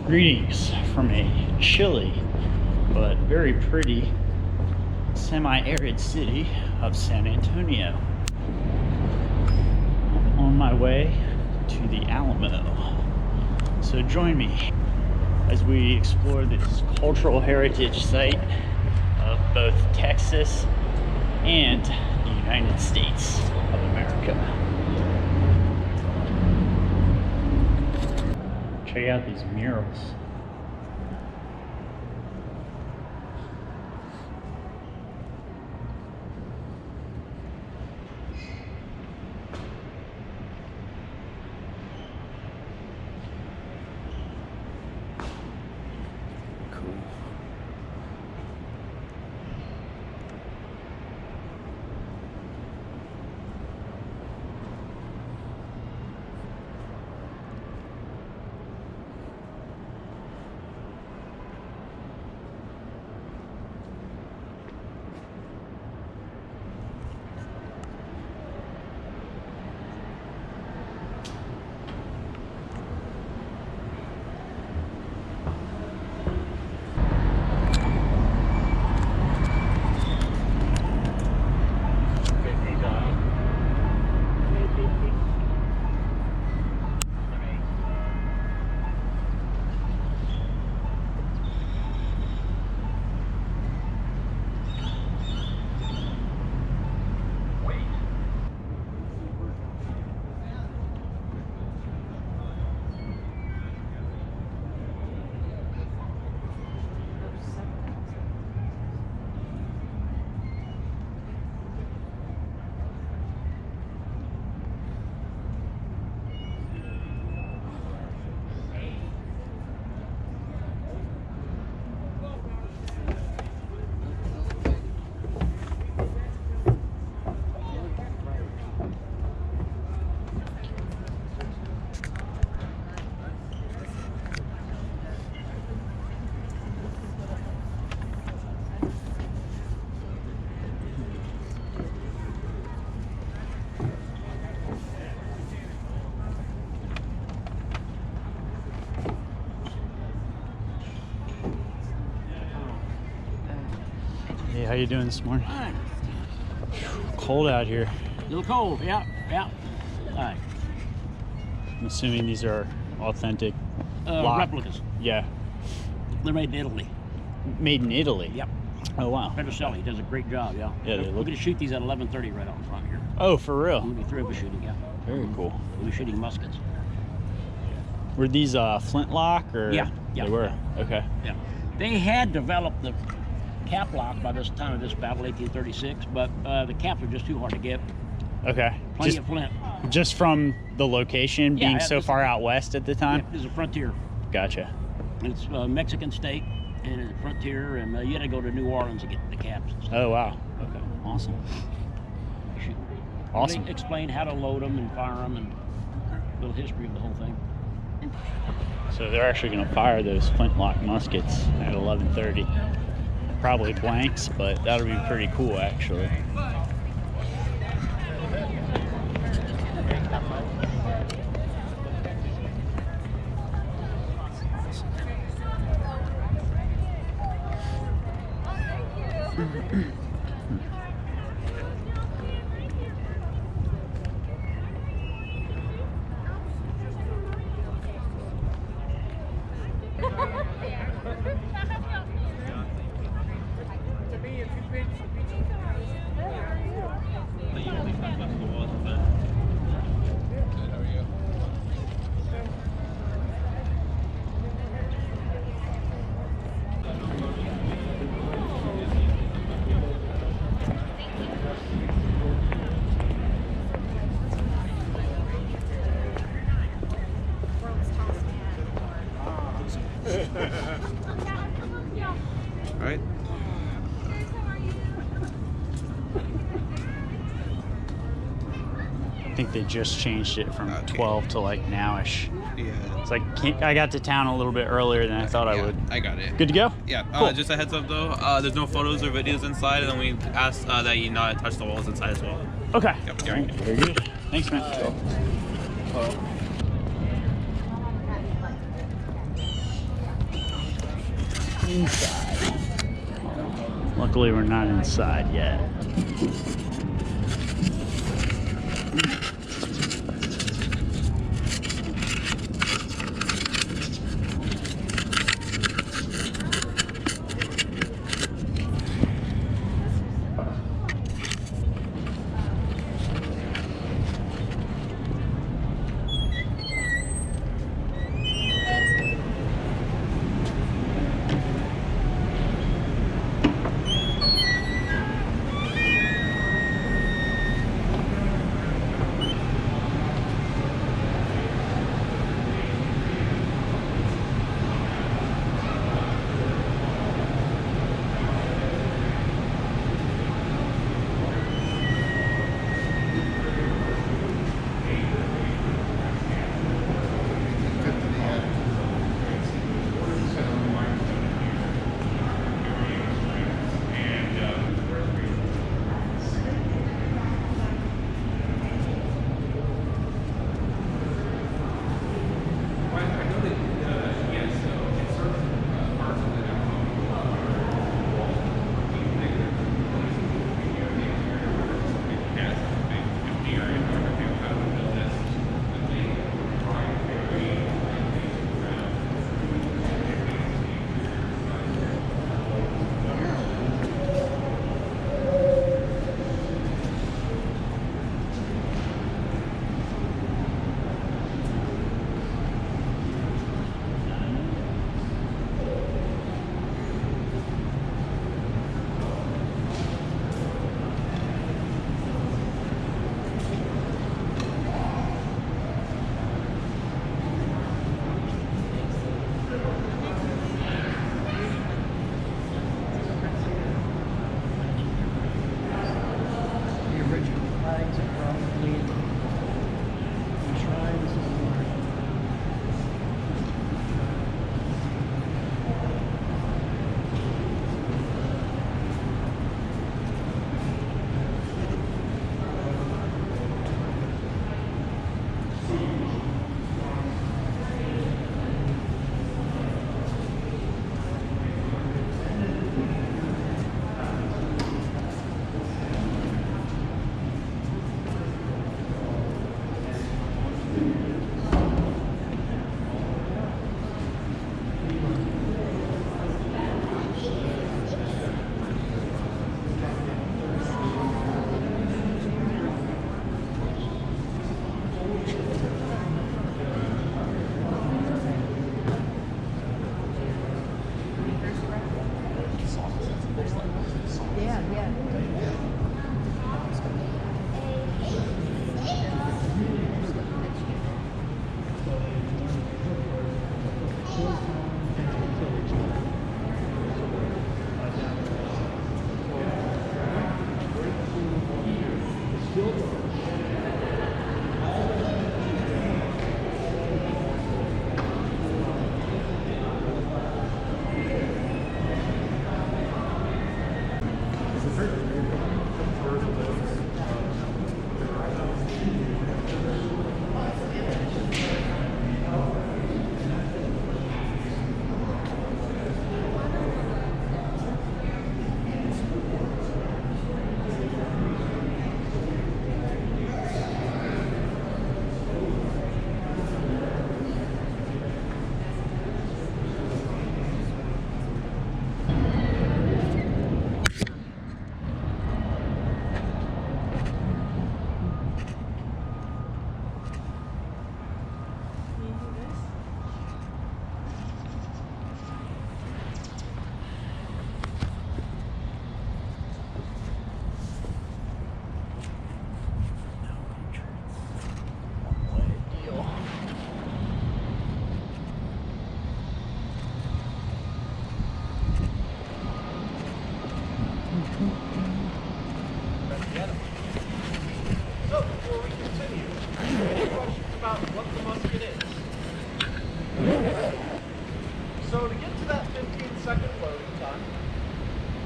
Greetings from a chilly but very pretty semi-arid city of San Antonio. I'm on my way to the Alamo. So join me as we explore this cultural heritage site of both Texas and the United States of America. Check out these murals. Cool. Hey, how you doing this morning? Fine. Cold out here. A little cold, yeah. All right. I'm assuming these are authentic Replicas. Yeah. They're made in Italy. Made in Italy? Yep. Oh, wow. Petrocelli does a great job, yeah. Yeah, they We're look... going to shoot these at 11:30 right out front here. Oh, for real? We'll be three of us shooting, yeah. Very cool. We'll be shooting muskets. Were these flintlock or? Yeah. They were? Yeah. Okay. Yeah. They had developed the cap lock by this time of this battle, 1836, but the caps were just too hard to get. Okay. Plenty of flint. Just from the location Yeah, being so far out west at the time? Yeah, there's a frontier. Gotcha. It's a Mexican state, and it's a frontier, and you had to go to New Orleans to get the caps and stuff. Oh, wow. Okay. Awesome. Shoot. Awesome. They explained how to load them and fire them and a little history of the whole thing. So they're actually going to fire those flintlock muskets at 11:30. Probably blanks, but that'll be pretty cool, actually. Right? I think they just changed it from Okay. 12 to like nowish. Yeah. It's like I got to town a little bit earlier than I thought I would. I got it. Good to go? Yeah. Cool. Just a heads up though, there's no photos or videos inside, and then we asked that you not touch the walls inside as well. Okay. Yep. All right. Very good. Thanks, man. inside. Luckily, we're not inside yet.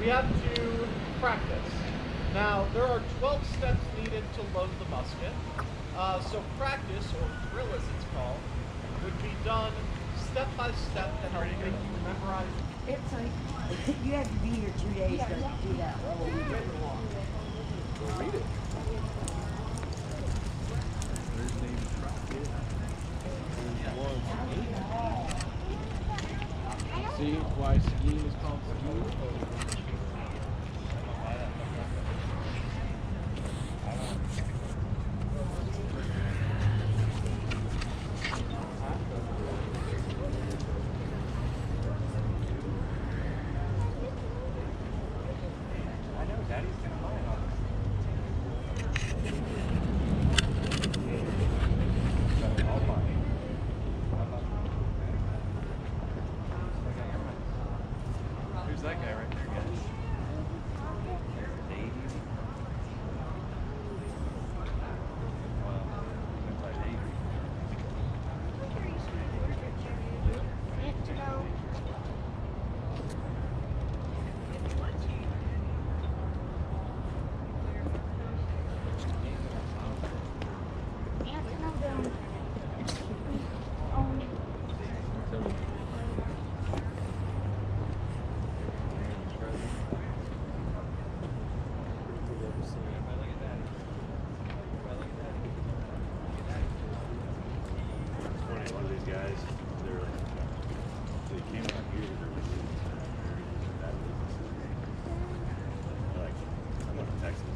we have to practice. Now, there are 12 steps needed to load the musket. So practice, or drill as it's called, would be done step by step to help make you memorize. It's like, you have to be here 2 days to do that whole ritual. Go read it. See why skiing is called skiing? Who's that guy right there, guys? Dave. Well, looks like Dave. One of these guys, they came out here to they're like, I'm going to Texas.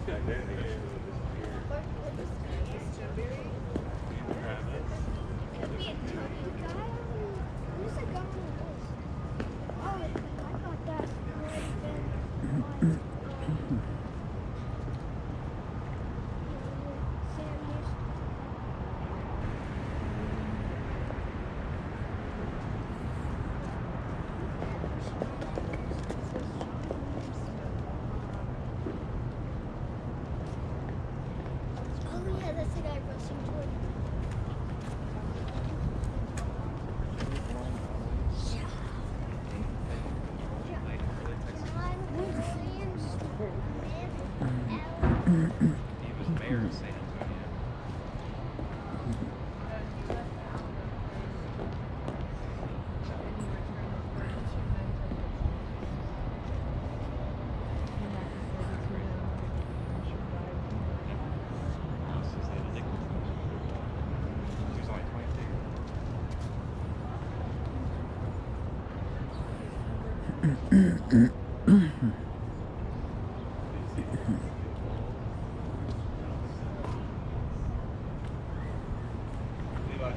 Back then, they just That's the guy rushing toward me. He was mayor of San Antonio. He was only 22. Levi.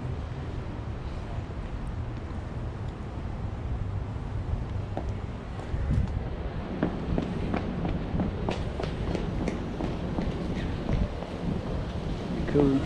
Cool.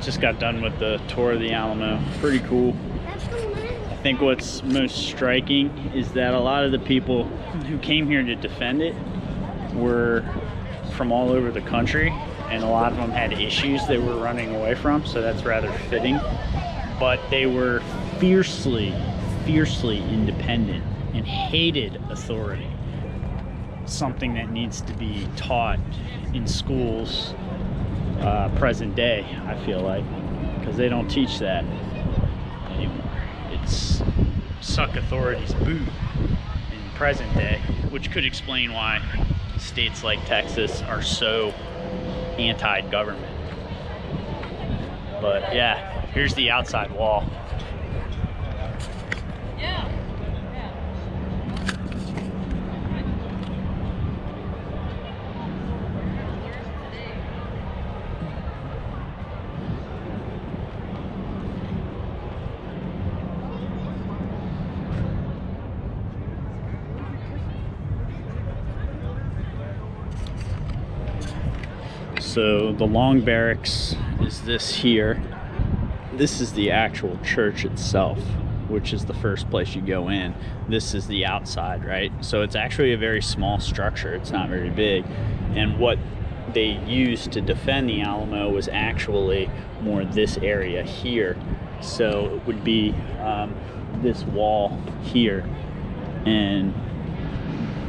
Just got done with the tour of the Alamo. Pretty cool. I think what's most striking is that a lot of the people who came here to defend it were from all over the country, and a lot of them had issues they were running away from, so that's rather fitting. But they were fiercely independent and hated authority. Something that needs to be taught in schools present day, I feel like, because they don't teach that anymore. It's suck authority's boot in present day, which could explain why states like Texas are so anti-government. But yeah, here's the outside wall. So the long barracks is this here. This is the actual church itself, which is the first place you go in. This is the outside, right? So it's actually a very small structure. It's not very big. And what they used to defend the Alamo was actually more this area here. So it would be this wall here. And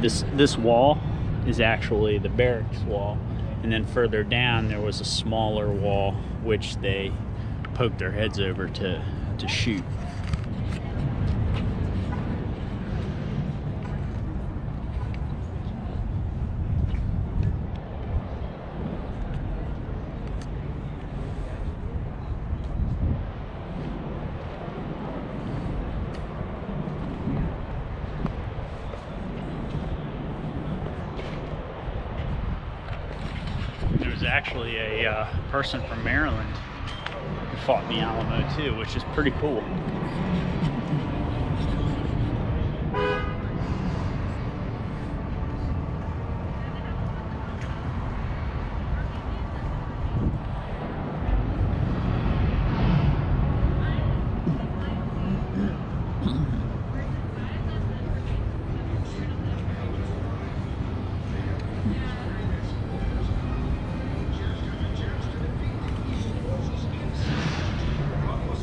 this wall is actually the barracks wall. And then further down there was a smaller wall which they poked their heads over to shoot. Actually a person from Maryland who fought in the Alamo too, which is pretty cool.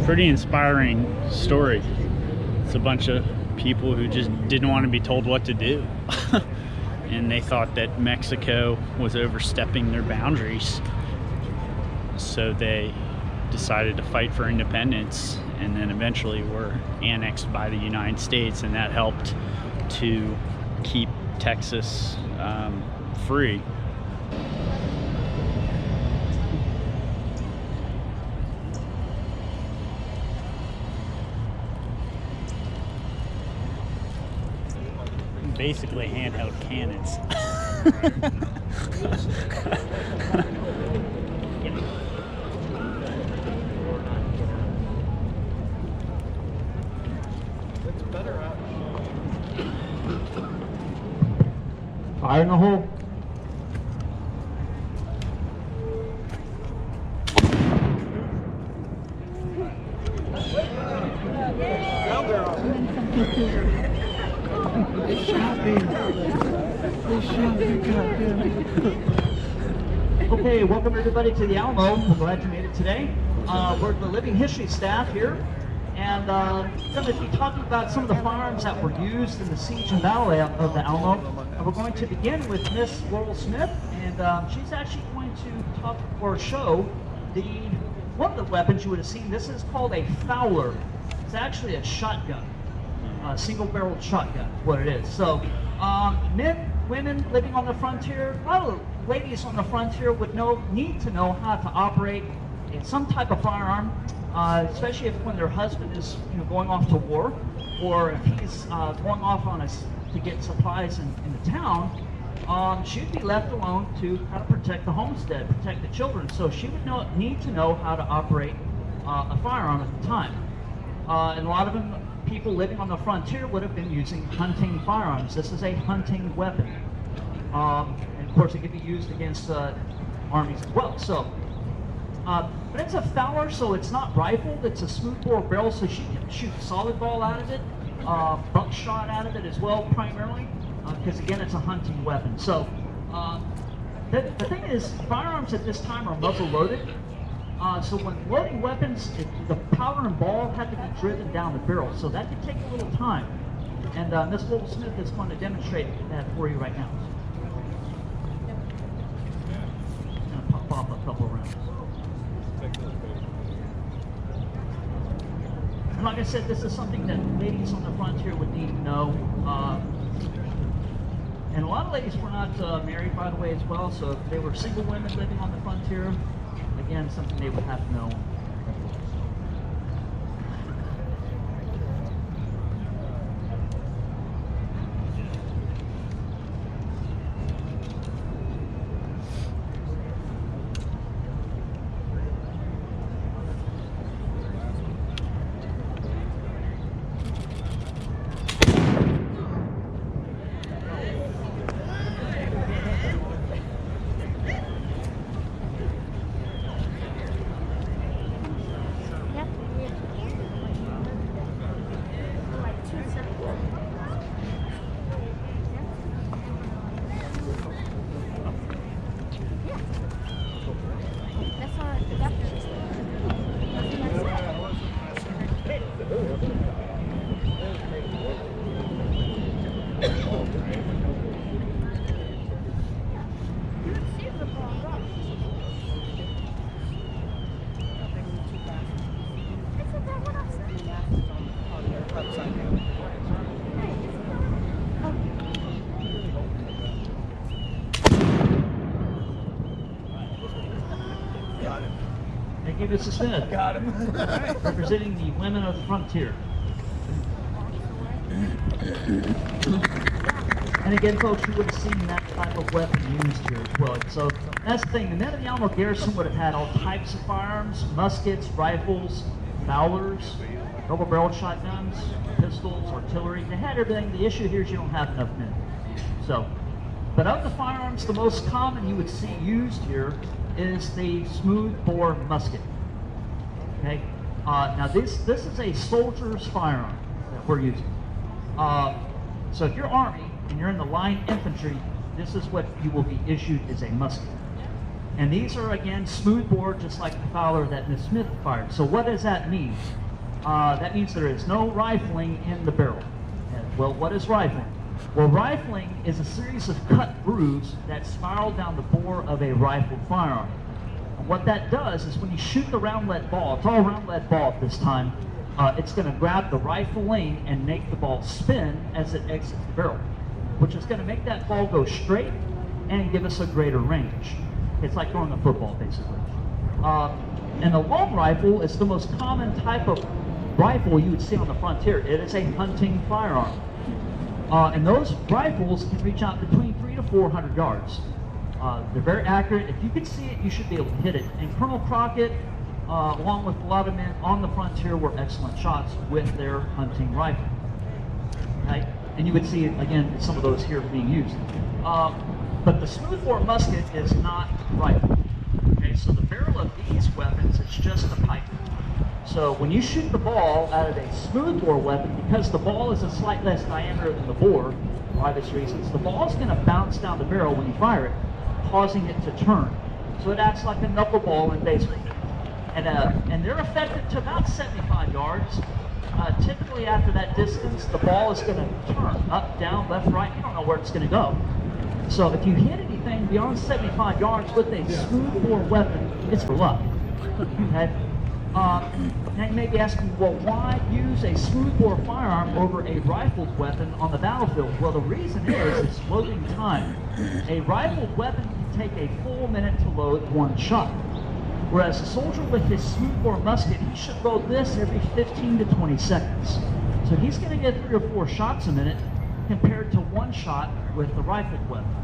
Pretty inspiring story. It's a bunch of people who just didn't want to be told what to do. And they thought that Mexico was overstepping their boundaries. So they decided to fight for independence, and then eventually were annexed by the United States, and that helped to keep Texas free. Basically handheld cannons. It's better out. Fire in the hole. Down there. Okay, welcome everybody to the Alamo. We're glad you made it today. We're the Living History staff here, and going to be talking about some of the firearms that were used in the siege and battle of the Alamo. And we're going to begin with Miss Laurel Smith, and she's actually going to talk or show one of the weapons you would have seen. This is called a Fowler. It's actually a shotgun, a single-barreled shotgun, is what it is. So, men, women living on the frontier, a lot of ladies on the frontier would need to know how to operate some type of firearm, especially if when their husband is going off to war, or if he's going off to get supplies in the town. She'd be left alone to how to protect the homestead, protect the children. So she would need to know how to operate a firearm at the time. And a lot of them, people living on the frontier would have been using hunting firearms. This is a hunting weapon. And of course it could be used against armies as well. So, but it's a Fowler, so it's not rifled. It's a smoothbore barrel, so she can shoot solid ball out of it, buckshot out of it as well, primarily, because again, it's a hunting weapon. So, the thing is, firearms at this time are muzzle loaded. So when loading weapons, the powder and ball had to be driven down the barrel, so that could take a little time. And Miss Laurel Smith is going to demonstrate that for you right now. I'm going to pop off a couple of rounds. And like I said, this is something that ladies on the frontier would need to know. And a lot of ladies were not married, by the way, as well, so if they were single women living on the frontier, again, something they would have to know. Thank you, Mrs. Smith. Got him. Representing the women of the frontier. And again, folks, you would have seen that type of weapon used here as well. So that's the thing. The men of the Alamo Garrison would have had all types of firearms: muskets, rifles, Fowlers, double-barreled shotguns, pistols, artillery. They had everything. The issue here is you don't have enough men. So, but of the firearms, the most common you would see used here is the smoothbore musket. Okay. Now this is a soldier's firearm that we're using. So if you're Army and you're in the line infantry, this is what you will be issued as a musket. And these are again smoothbore, just like the Fowler that Miss Smith fired. So what does that mean? That means there is no rifling in the barrel. Well, what is rifling? Well, rifling is a series of cut grooves that spiral down the bore of a rifled firearm. And what that does is when you shoot the round-lead ball, it's all round-lead ball at this time, it's going to grab the rifle lane and make the ball spin as it exits the barrel, which is going to make that ball go straight and give us a greater range. It's like throwing a football, basically. And the long rifle is the most common type of rifle you would see on the frontier. It is a hunting firearm. And those rifles can reach out between 300 to 400 yards. They're very accurate. If you can see it, you should be able to hit it. And Colonel Crockett, along with a lot of men on the frontier, were excellent shots with their hunting rifle. Okay? And you would see, again, some of those here being used. But the smoothbore musket is not rifle. Okay, so the barrel of these weapons is just a pipe. So when you shoot the ball out of a smoothbore weapon, because the ball is a slight less diameter than the bore, for obvious reasons, the ball is going to bounce down the barrel when you fire it, causing it to turn. So it acts like a knuckleball in baseball. And they're effective to about 75 yards. Typically after that distance, the ball is going to turn up, down, left, right. You don't know where it's going to go. So if you hit anything beyond 75 yards with a smoothbore weapon, it's for luck. Okay? Now you may be asking, well, why use a smoothbore firearm over a rifled weapon on the battlefield? Well, the reason is it's loading time. A rifled weapon can take a full minute to load one shot. Whereas a soldier with his smoothbore musket, he should load this every 15 to 20 seconds. So he's going to get 3 or 4 shots a minute compared to 1 shot with the rifled weapon.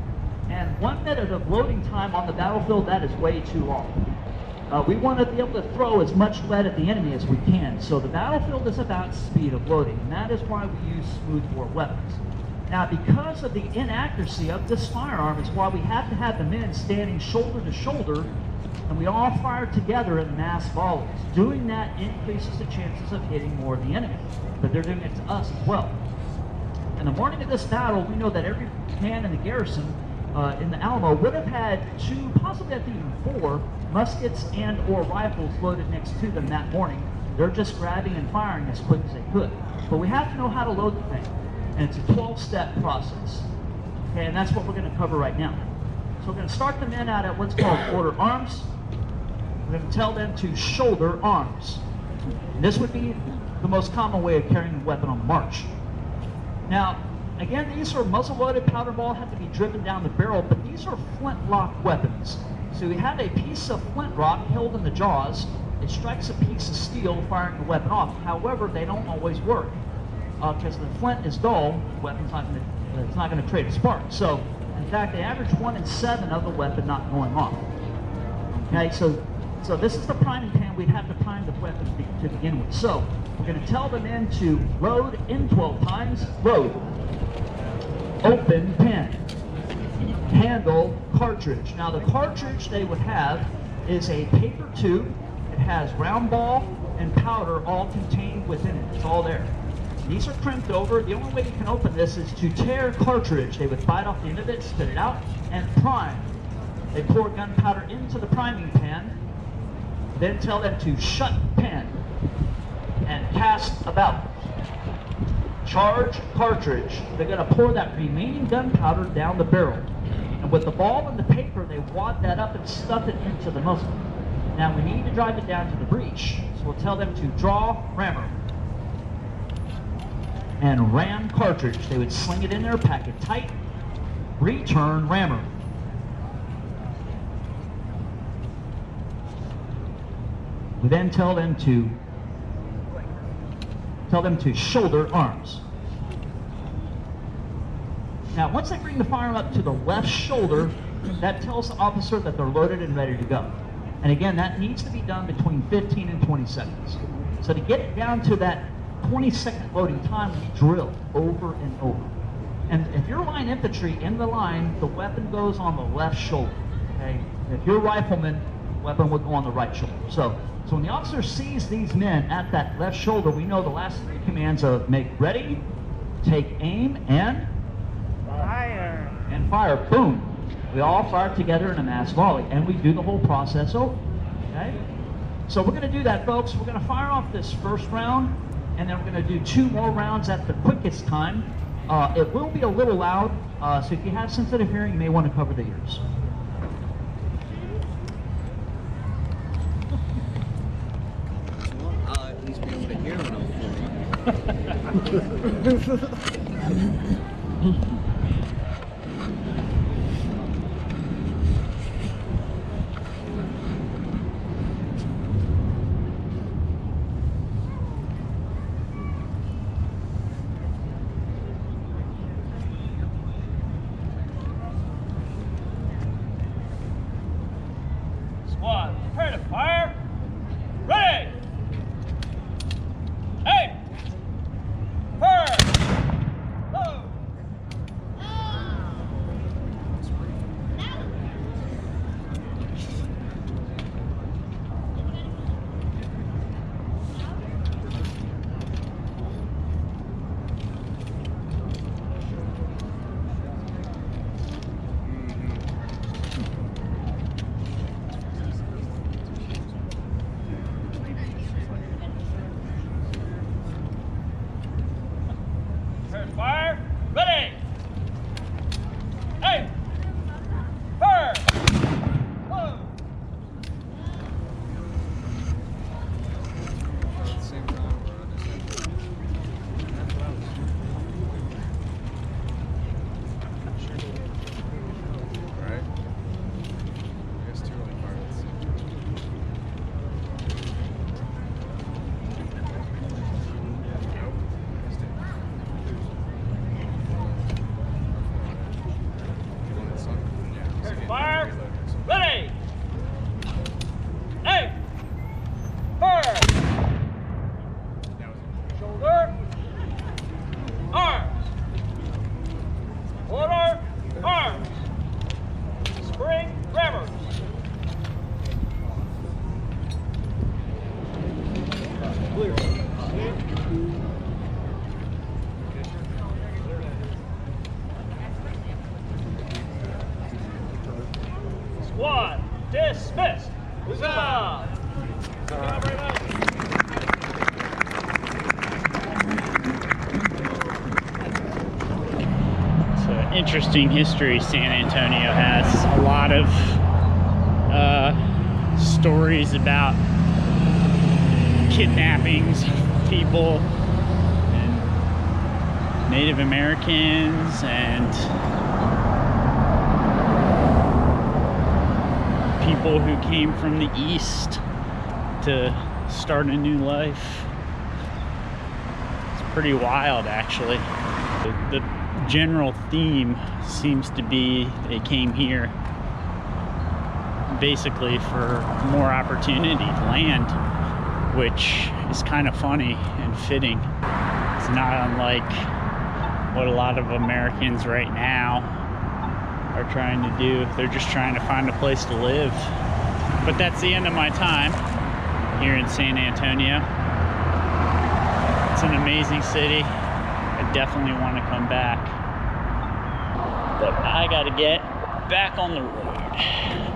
And 1 minute of loading time on the battlefield, that is way too long. We want to be able to throw as much lead at the enemy as we can. So the battlefield is about speed of loading, and that is why we use smoothbore weapons. Now, because of the inaccuracy of this firearm is why we have to have the men standing shoulder to shoulder, and we all fire together in mass volleys. Doing that increases the chances of hitting more of the enemy, but they're doing it to us as well. In the morning of this battle, we know that every man in the garrison in the Alamo would have had 2, possibly I think even 4, muskets and or rifles loaded next to them that morning. They're just grabbing and firing as quick as they could. But we have to know how to load the thing, and it's a 12-step process. Okay, and that's what we're going to cover right now. So we're going to start the men out at what's called order arms. We're going to tell them to shoulder arms. And this would be the most common way of carrying a weapon on march. Now, again, these are muzzle-loaded powder ball, have to be driven down the barrel, but these are flintlock weapons. So we have a piece of flint rock held in the jaws. It strikes a piece of steel, firing the weapon off. However, they don't always work because the flint is dull. The weapon's not going to create a spark. So, in fact, they average 1 in 7 of the weapon not going off. Okay, so this is the priming pan. We'd have to prime the weapon to begin with. So we're going to tell the men to load in 12 times. Load. Open pen. Handle cartridge. Now the cartridge they would have is a paper tube. It has round ball and powder all contained within it. It's all there. These are crimped over. The only way you can open this is to tear cartridge. They would bite off the end of it, spit it out, and prime. They pour gunpowder into the priming pan, then tell them to shut pen and cast about. Charge cartridge. They're going to pour that remaining gunpowder down the barrel. And with the ball and the paper, they wad that up and stuff it into the muzzle. Now we need to drive it down to the breech, so we'll tell them to draw rammer. And ram cartridge. They would sling it in there, pack it tight, return rammer. We then tell them to shoulder arms. Now, once they bring the firearm up to the left shoulder, that tells the officer that they're loaded and ready to go. And again, that needs to be done between 15 and 20 seconds. So to get it down to that 20-second loading time, we drill over and over. And if you're line infantry in the line, the weapon goes on the left shoulder. Okay? If you're rifleman, the weapon would go on the right shoulder. So when the officer sees these men at that left shoulder, we know the last 3 commands of make ready, take aim, and Fire. And fire. Boom. We all fire together in a mass volley, and we do the whole process over. Okay? So we're going to do that, folks. We're going to fire off this first round, and then we're going to do 2 more rounds at the quickest time. It will be a little loud, so if you have sensitive hearing, you may want to cover the ears. I'll at least be able to hear when I'm Squad, prepare to fire. Ready! Aim! Fire! Load! There's fire. Ready. Aim. Fire. Whoa. Fire! Ready! Aim! Fire! Shoulder! Arms! Order! Arms! Spring grammars! Clear. Squad dismissed. Huzzah! It's an interesting history San Antonio has. A lot of stories about kidnappings of people and Native Americans and people who came from the east to start a new life. It's pretty wild, actually. The general theme seems to be they came here basically for more opportunity, land, which is kind of funny and fitting. It's not unlike what a lot of Americans right now are trying to do. They're just trying to find a place to live. But that's the end of my time here in San Antonio. It's an amazing city. I definitely want to come back. But I gotta get back on the road.